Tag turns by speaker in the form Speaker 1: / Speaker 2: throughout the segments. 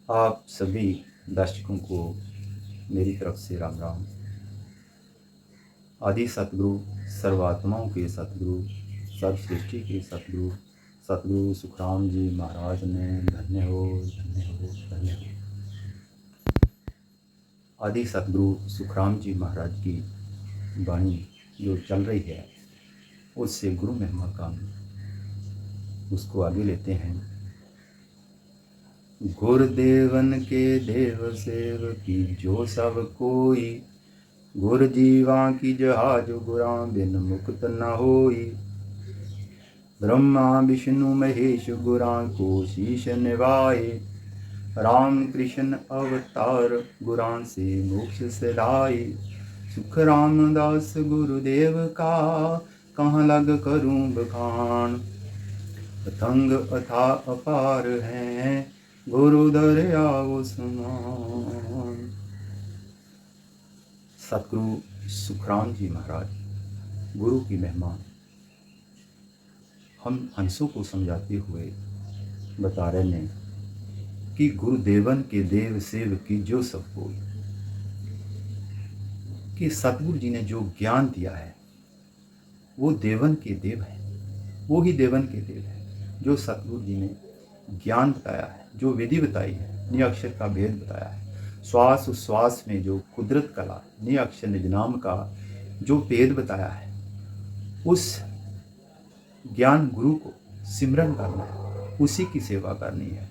Speaker 1: आप सभी दर्शकों को मेरी तरफ से राम राम। आदि सतगुरु, सर्वात्माओं के सतगुरु, सर्व सृष्टि के सतगुरु सतगुरु सुखराम जी महाराज ने धन्य हो, धन्य हो, धन्य हो। आदि सतगुरु सुखराम जी महाराज की वाणी जो चल रही है उससे गुरु महिमा का उसको आगे लेते हैं। गुरुदेवन के देव सेव की जो सब कोई, गुर जीवा की जहाज गुरां बिन मुक्त न होई। ब्रह्मा विष्णु महेश गुरां को शीश निभाए, राम कृष्ण अवतार गुरां से मोक्ष सिधाए। सुख रामदास गुरुदेव का कहाँ लग करूं बखान, पतंग अथा अपार हैं गुरु दरियाओ समान। सतगुरु सुखराम जी महाराज गुरु की महिमा हम हंसों को समझाते हुए बता रहे हैं कि गुरुदेवन के देव सेव की जो सब कोई, कि सतगुरु जी ने जो ज्ञान दिया है वो देवन के देव है, वो ही देवन के देव है। जो सतगुरु जी ने ज्ञान बताया है, जो विधि बताई है, निअक्षर का भेद बताया है, श्वास उश्वास में जो कुदरत कला निअक्षर निज नाम का जो भेद बताया है, उस ज्ञान गुरु को सिमरन करना है, उसी की सेवा करनी है।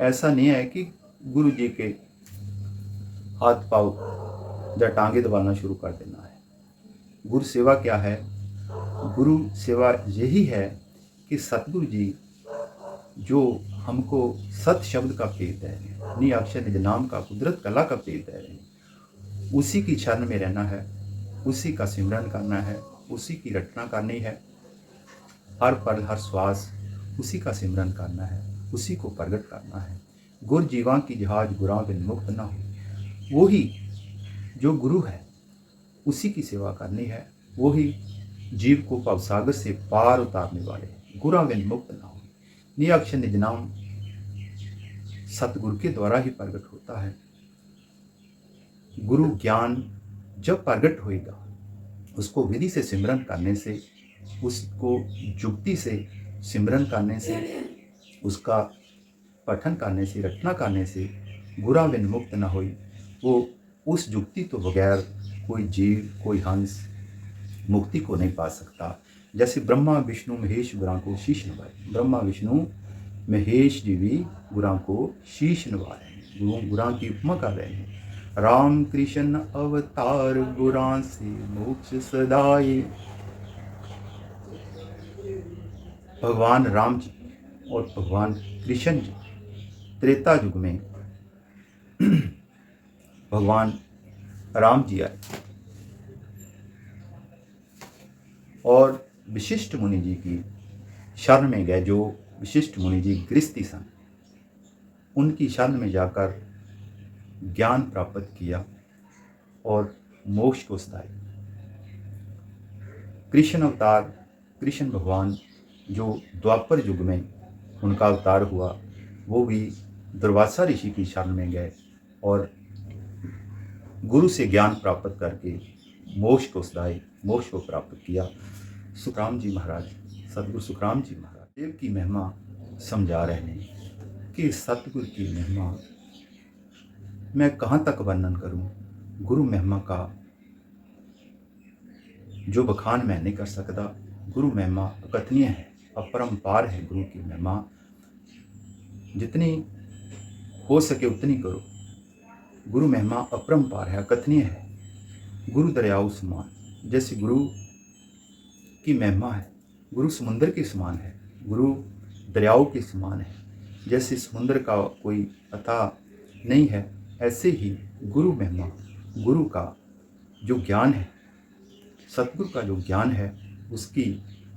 Speaker 1: ऐसा नहीं है कि गुरु जी के हाथ पाँव या टांगे दबाना शुरू कर देना है। गुरु सेवा क्या है? गुरु सेवा यही है कि सतगुरु जी जो हमको सत शब्द का भेद दे रहे हैं, नी अक्षर निज नाम का कुदरत कला का भेद दे रहे हैं, उसी की शरण में रहना है, उसी का सिमरन करना है, उसी की रटना करनी है। हर पल हर श्वास उसी का सिमरन करना है, उसी को प्रगट करना है। गुर जीवा की जहाज गुरां बिन मुक्त न हो। वो ही जो गुरु है उसी की सेवा करनी है, वो ही जीव को भवसागर से पार उतारने वाले, गुरां बिन मुक्त न हो। निअक्षर निज नाम सतगुरु के द्वारा ही प्रगट होता है। गुरु ज्ञान जब प्रगट होएगा, उसको विधि से सिमरन करने से, उसको जुक्ति से सिमरन करने से, उसका पठन करने से, रचना करने से गुरा बिन मुक्त न होई। वो उस जुक्ति तो बगैर कोई जीव, कोई हंस मुक्ति को नहीं पा सकता। जैसे ब्रह्मा विष्णु महेश गुरां को शीश नवाए, ब्रह्मा विष्णु महेश जी भी गुरां को शीश नवा रहे हैं, गुरां की उपमा कर रहे हैं। राम कृष्ण अवतार गुरां से मोक्ष सदाए। भगवान राम जी और भगवान कृष्ण जी त्रेता युग में भगवान राम जी आए और विशिष्ट मुनि जी की शरण में गए। जो विशिष्ट मुनि जी गृहस्थी सन, उनकी शरण में जाकर ज्ञान प्राप्त किया और मोक्ष को सदाए। कृष्ण अवतार, कृष्ण भगवान जो द्वापर युग में उनका अवतार हुआ, वो भी दुर्वासा ऋषि की शरण में गए और गुरु से ज्ञान प्राप्त करके मोक्ष को सदाए, मोक्ष को प्राप्त किया। सुखराम जी महाराज, सतगुरु सुखराम जी महाराज देव की महिमा समझा रहे हैं कि सतगुरु की महिमा मैं कहाँ तक वर्णन करूं। गुरु महिमा का जो बखान मैं नहीं कर सकता। गुरु महिमा अकथनीय है, अपरंपार है। गुरु की महिमा जितनी हो सके उतनी करो। गुरु महिमा अपरंपार है, अकथनीय है। गुरु दरियाओं समान, जैसे गुरु की महिमा है, गुरु समुद्र के समान है, गुरु दरियाओं के समान है। जैसे समुद्र का कोई अथाह नहीं है, ऐसे ही गुरु महिमा, गुरु का जो ज्ञान है, सतगुरु का जो ज्ञान है, उसकी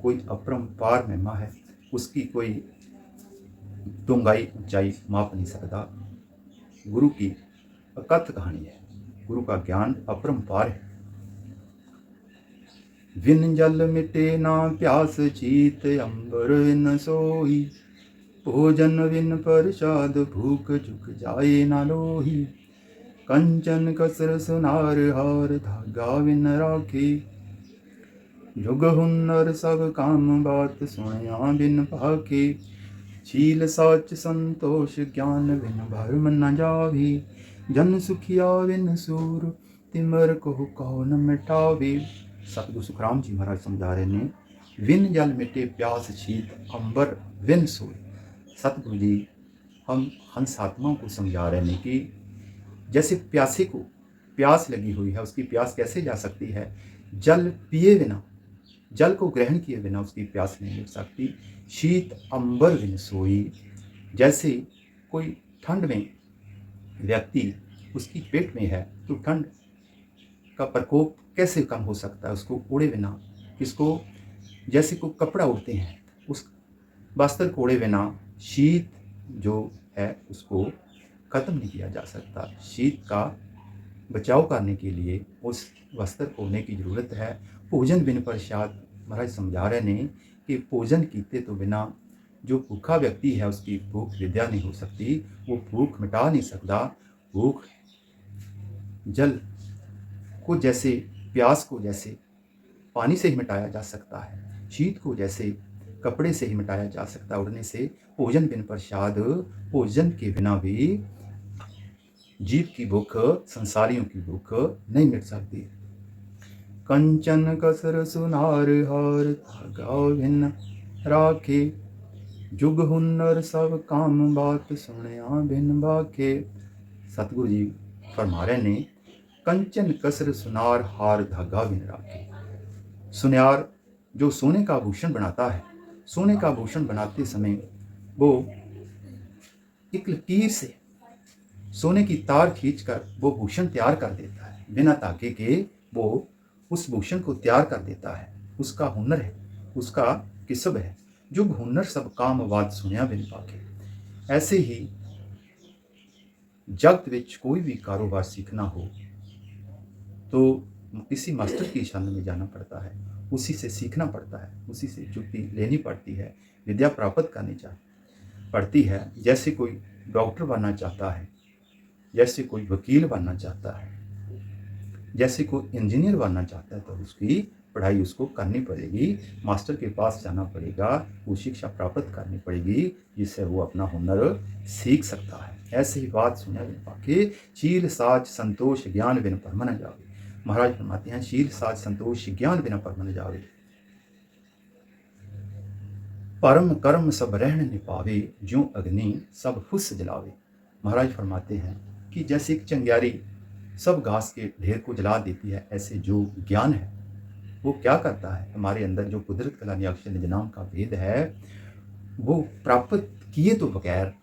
Speaker 1: कोई अपरंपार महिमा है, उसकी कोई डूंगाई ऊंचाई माप नहीं सकता। गुरु की अकथ कहानी है, गुरु का ज्ञान अपरंपार है। विन जल मिटे ना प्यास चीत अंबर न सोई, भोजन बिन प्रसाद भूख झुक जाए ना लोही। कंचन कसर सुनार हार धागा बिन राखी। जुग हुनर सब काम बात सुनया बिन पाके। शील साच संतोष ज्ञान बिन भरम न जावी। जन सुखिया बिन सूर तिमर को कौन मिटावे। सतगुरु सुखराम जी महाराज समझा रहे ने, विन जल मिटे प्यास शीत अंबर विन सोए। सतगुरु जी हम हंस आत्माओं को समझा रहे हैं कि जैसे प्यासे को प्यास लगी हुई है, उसकी प्यास कैसे जा सकती है? जल पिए बिना, जल को ग्रहण किए बिना उसकी प्यास नहीं मिट सकती। शीत अंबर बिन सोई, जैसे कोई ठंड में व्यक्ति उसकी पेट में है तो ठंड का प्रकोप कैसे कम हो सकता है उसको ओढ़े बिना? इसको जैसे को कपड़ा ओढ़ते हैं, उस वस्त्र को ओढ़े बिना शीत जो है उसको खत्म नहीं किया जा सकता। शीत का बचाव करने के लिए उस वस्त्र को ओढ़ने की जरूरत है। भोजन बिन प्रसाद, महाराज समझा रहे ने कि भोजन कीते तो बिना जो भूखा व्यक्ति है उसकी भूख विद्या नहीं हो सकती, वो भूख मिटा नहीं सकता। भूख जल को जैसे, प्यास को जैसे पानी से ही मिटाया जा सकता है, शीत को जैसे कपड़े से ही मिटाया जा सकता है उड़ने से। भोजन बिन प्रसाद, भोजन के बिना भी जीव की भूख, संसारियों की भूख नहीं मिट सकती। कंचन कसर सुनार हार धागा भिन्न राखे। जुग हुनर सब काम बात सुनया बिन बाके। सतगुरु जी फरमा रहे ने, कंचन कसर सुनार हार धागा बिन राखे। सुनार जो सोने का आभूषण बनाता है, सोने का आभूषण बनाते समय वो एक लकीर से सोने की तार खींचकर वो भूषण तैयार कर देता है। बिना ताके के वो उस भूषण को तैयार कर देता है। उसका हुनर है, उसका किस्ब है। जो हुनर सब काम आवाज सुनिया बिन पाके। ऐसे ही जगत विच कोई भी कारोबार सीखना हो तो किसी मास्टर की शरण में जाना पड़ता है, उसी से सीखना पड़ता है, उसी से जुक्ति लेनी पड़ती है, विद्या प्राप्त करनी पड़ती है। जैसे कोई डॉक्टर बनना चाहता है, जैसे कोई वकील बनना चाहता है, जैसे कोई इंजीनियर बनना चाहता है, तो उसकी पढ़ाई उसको करनी पड़ेगी, मास्टर के पास जाना पड़ेगा, वो शिक्षा प्राप्त करनी पड़ेगी, जिससे वो अपना हुनर सीख सकता है। ऐसे ही बात सुने बिन पाके। शील साच संतोष ज्ञान बिन परम न जावे। महाराज फरमाते हैं, शील साच संतोष ज्ञान बिना परम न जावे। परम कर्म सब रहन निपावे, ज्यों अग्नि सब फुस जलावे। महाराज फरमाते हैं कि जैसे एक चिंगारी सब घास के ढेर को जला देती है, ऐसे जो ज्ञान है वो क्या करता है? हमारे अंदर जो कुदरत कला अक्षर निज नाम का भेद है वो प्राप्त किए तो बगैर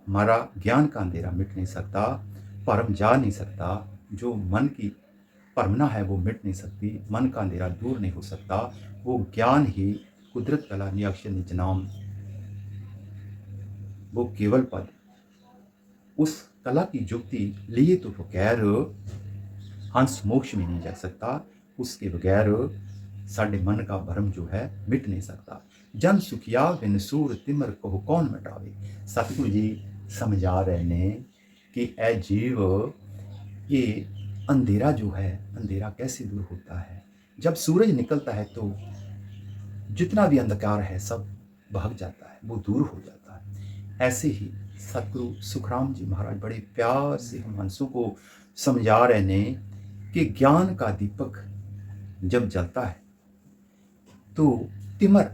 Speaker 1: हमारा ज्ञान का अंधेरा मिट नहीं सकता, भरम जा नहीं सकता। जो मन की भरमना है वो मिट नहीं सकती, मन का अंधेरा दूर नहीं हो सकता। वो ज्ञान ही कुदरत कला अक्षर निज नाम, वो केवल पद, उस कला की जुक्ति लिए तो बगैर हंस मोक्ष में नहीं जा सकता। उसके बगैर साढ़े मन का भरम जो है मिट नहीं सकता। जन सुखिया बिन सूर तिमर को कौन मिटावे। सतगुरु जी समझा रहे ने कि ए जीव, ये अंधेरा जो है, अंधेरा कैसे दूर होता है? जब सूरज निकलता है तो जितना भी अंधकार है सब भाग जाता है, वो दूर हो जाता है। ऐसे ही सतगुरु सुखराम जी महाराज बड़े प्यार से हम हंसों को समझा रहे ने कि ज्ञान का दीपक जब जलता है तो तिमर,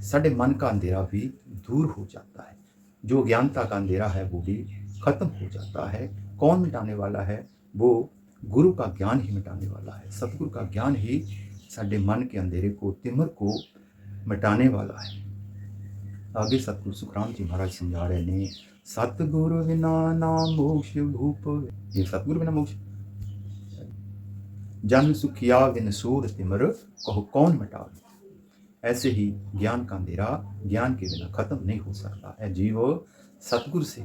Speaker 1: साढ़े मन का अंधेरा भी दूर हो जाता है। जो ज्ञानता का अंधेरा है वो भी खत्म हो जाता है। कौन मिटाने वाला है? वो गुरु का ज्ञान ही मिटाने वाला है। सतगुरु का ज्ञान ही साढ़े मन के अंधेरे को, तिमर को मिटाने वाला है। आगे सतगुरु सुखराम जी महाराज समझा रहे ने, सतगुरु बिना नाम मोक्ष भूप। ये सतगुरु बिना मोक्ष। जन सुखिया बिन सूर तिमर कहो कौन मिटावे। ऐसे ही ज्ञान का अंधेरा ज्ञान के बिना खत्म नहीं हो सकता है। जीव सतगुरु से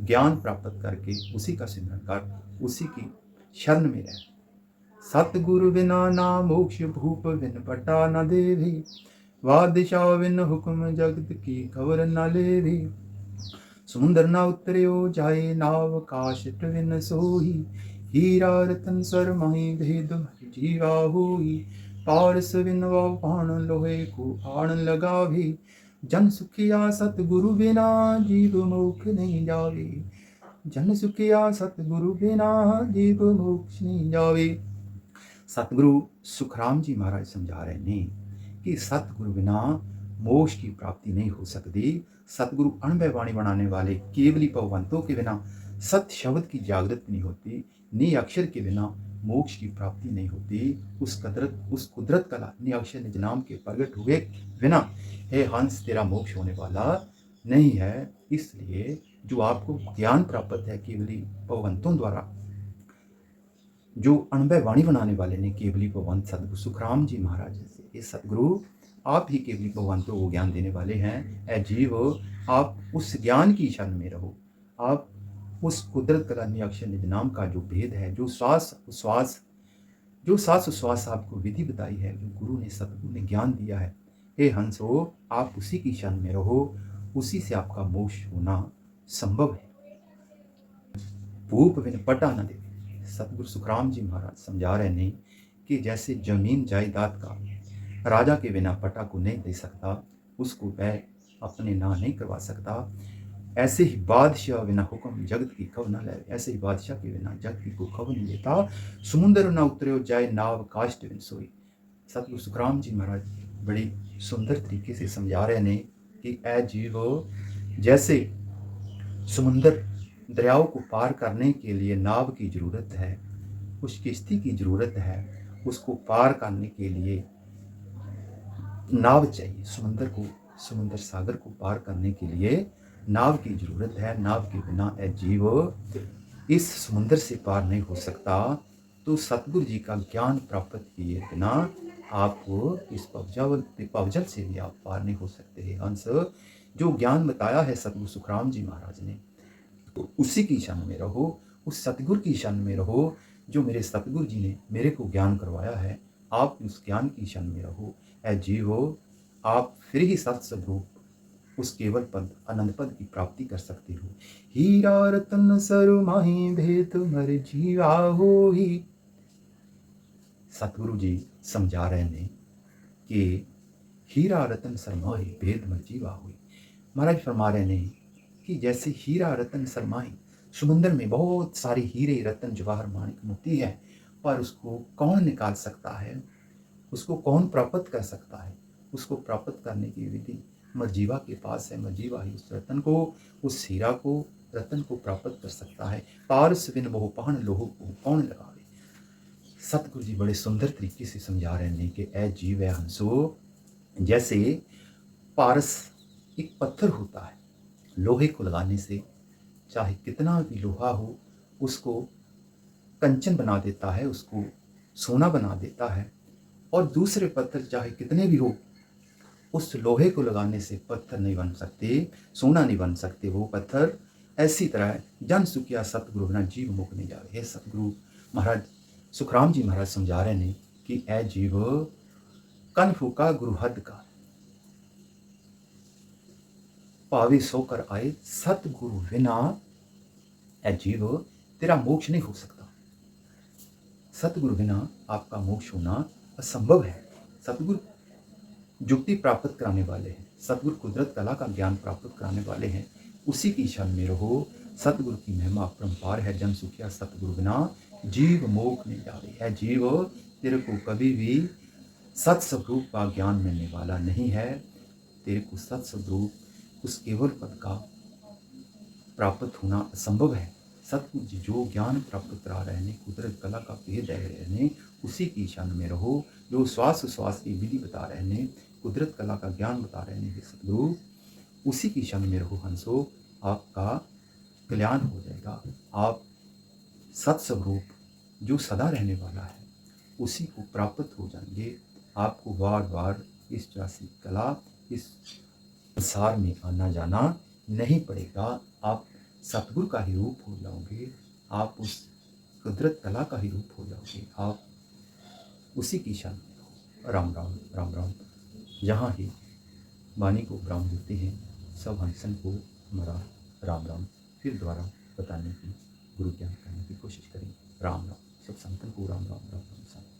Speaker 1: ज्ञान प्राप्त करके उसी का सिमरन कर, उसी की शरण में रह। सतगुरु बिना ना मोक्ष भूप बिन पटा न देवी। बादशाह बिन हुक्म जगत की खबर न लेवी। समुंदर ना उतरियो जाए नाव काश प्रवीण सोई, हीरा रतन सर माही भेद जीवा होई, पारस विनवा पाण लोहे को आण लगावे, जन सुखिया सतगुरु बिना जीव मोक्ष नहीं जावे, जन सुखिया सतगुरु बिना जीव मोक्ष नहीं जावे। सतगुरु सुखराम जी महाराज समझा रहे ने कि सतगुरु बिना मोक्ष की प्राप्ति नहीं हो सकती। सतगुरु अणभय वाणी बनाने वाले केवली भगवंतों के बिना सत्य शब्द की जागृति नहीं होती, नी अक्षर के बिना मोक्ष की प्राप्ति नहीं होती। उस कुदरत कला नी अक्षर निज नाम के प्रगट हुए बिना हे हंस तेरा मोक्ष होने वाला नहीं है। इसलिए जो आपको ज्ञान प्राप्त है केवली भगवंतों द्वारा, जो अणभय वाणी बनाने वाले ने केवली भगवंत सतगुरु सुखराम जी महाराज से, ये सतगुरु आप ही केवली भगवंतों को ज्ञान देने वाले हैं। ऐ जीव, आप उस ज्ञान की शरण में रहो। आप उस कुदरत कला अक्षर निज नाम का जो भेद है, जो सांस उश्वास आपको विधि बताई है, जो गुरु ने सतगुरु ने ज्ञान दिया है, हे हंस हो, आप उसी की शरण में रहो। उसी से आपका मोक्ष होना संभव है। भूप बिन पटा न दे। सतगुरु सुखराम जी महाराज समझा रहे नहीं कि जैसे जमीन जायदाद का राजा के बिना पटा को नहीं दे सकता, उसको वह अपने नाम नहीं करवा सकता, ऐसे ही बादशाह बिना हुक्म जगत की खबर न ले। ऐसे ही बादशाह के बिना जगत की को खबर नहीं लेता। समुंदर न उतरे जाए नाव काष्ठ बिन सोई। सतगुरु सुखराम जी महाराज बड़ी सुंदर तरीके से समझा रहे ने कि ऐ जीवो, जैसे समुंदर दरियाओं को पार करने के लिए नाव की जरूरत है, उस किश्ती की जरूरत है, उसको पार करने के लिए नाव चाहिए। समुंदर सागर को पार करने के लिए नाव की जरूरत है। नाव के बिना ए जीव इस समुंदर से पार नहीं हो सकता। तो सतगुरु जी का ज्ञान प्राप्त किए बिना आप इस पवजल से भी आप पार नहीं हो सकते हैं। अंश जो ज्ञान बताया है सतगुरु सुखराम जी महाराज ने, तो उसी की शरण में रहो, उस सतगुरु की शरण में रहो जो मेरे सतगुरु जी ने मेरे को ज्ञान करवाया है। आप उस ज्ञान की शरण में रहो। ऐ जीवो, आप फिर ही सत्स्वरूप उस केवल पद आनंद पद की प्राप्ति कर सकते हो। हीरा रतन सर माही भेद मर जीवा होई। सतगुरु जी समझा रहे ने कि हीरा रतन सर माही भेद मर जीवा होई। महाराज फरमा रहे ने कि जैसे हीरा रतन सरमाही, समुंदर में बहुत सारे हीरे रतन जवाहर माणिक मोती है, पर उसको कौन निकाल सकता है, उसको कौन प्राप्त कर सकता है? उसको प्राप्त करने की विधि मरजीवा के पास है। मरजीवा ही उस रतन को, उस हीरा को, रतन को प्राप्त कर सकता है। पारस बिन मोह पान लोह को कौन लगावे। सतगुरु जी बड़े सुंदर तरीके से समझा रहे हैं कि ऐ जीव है हंसो, जैसे पारस एक पत्थर होता है, लोहे को लगाने से चाहे कितना भी लोहा हो उसको कंचन बना देता है, उसको सोना बना देता है। और दूसरे पत्थर चाहे कितने भी हो, उस लोहे को लगाने से पत्थर नहीं बन सकते, सोना नहीं बन सकते वो पत्थर। ऐसी तरह जन सुखिया सतगुरु बिना जीव मुख नहीं जावे। हे सतगुरु महाराज सुखराम जी महाराज समझा रहे हैं कि ऐ जीव, कन फूका गुरु हद का पावे सोकर आए, सतगुरु बिना ऐ जीव तेरा मोक्ष नहीं हो सकता। सतगुरु बिना आपका मोक्ष होना असंभव है। सतगुरु जुक्ति प्राप्त कराने वाले हैं, सतगुरु कुदरत कला का ज्ञान प्राप्त कराने वाले हैं। उसी की शरण में रहो। सतगुरु की महिमा अपरंपार है। जन सुखिया सतगुरु बिना जीव मोक्ष नहीं जावे। है जीव, तेरे को कभी भी सत्स्वरूप का ज्ञान मिलने वाला नहीं है। तेरे को सत्स्वरूप उस केवल पद का प्राप्त होना असंभव है। सतगुरु जी जो ज्ञान प्राप्त करा रहे हैं, कुदरत कला का भेद दे रहे हैं, उसी की शरण में रहो। जो श्वास की विधि बता रहे हैं, कुदरत कला का ज्ञान बता रहे हैं सतगुरु, उसी की शरण में रहो हंसो, आपका कल्याण हो जाएगा। आप सत्स्वरूप जो सदा रहने वाला है उसी को प्राप्त हो जाएंगे। आपको बार बार इस जासी कला, इस संसार में आना जाना नहीं पड़ेगा। आप सतगुरु का ही रूप हो जाओगे, आप उस कुदरत कला का ही रूप हो जाओगे। आप उसी की शरण में हो। राम राम राम राम। जहाँ ही वाणी को विराम देते हैं, सब हंसन को हमारा राम राम फिर दोबारा बताने की, गुरु ज्ञान करने की कोशिश करेंगे। राम राम। सब संतन को राम राम राम राम।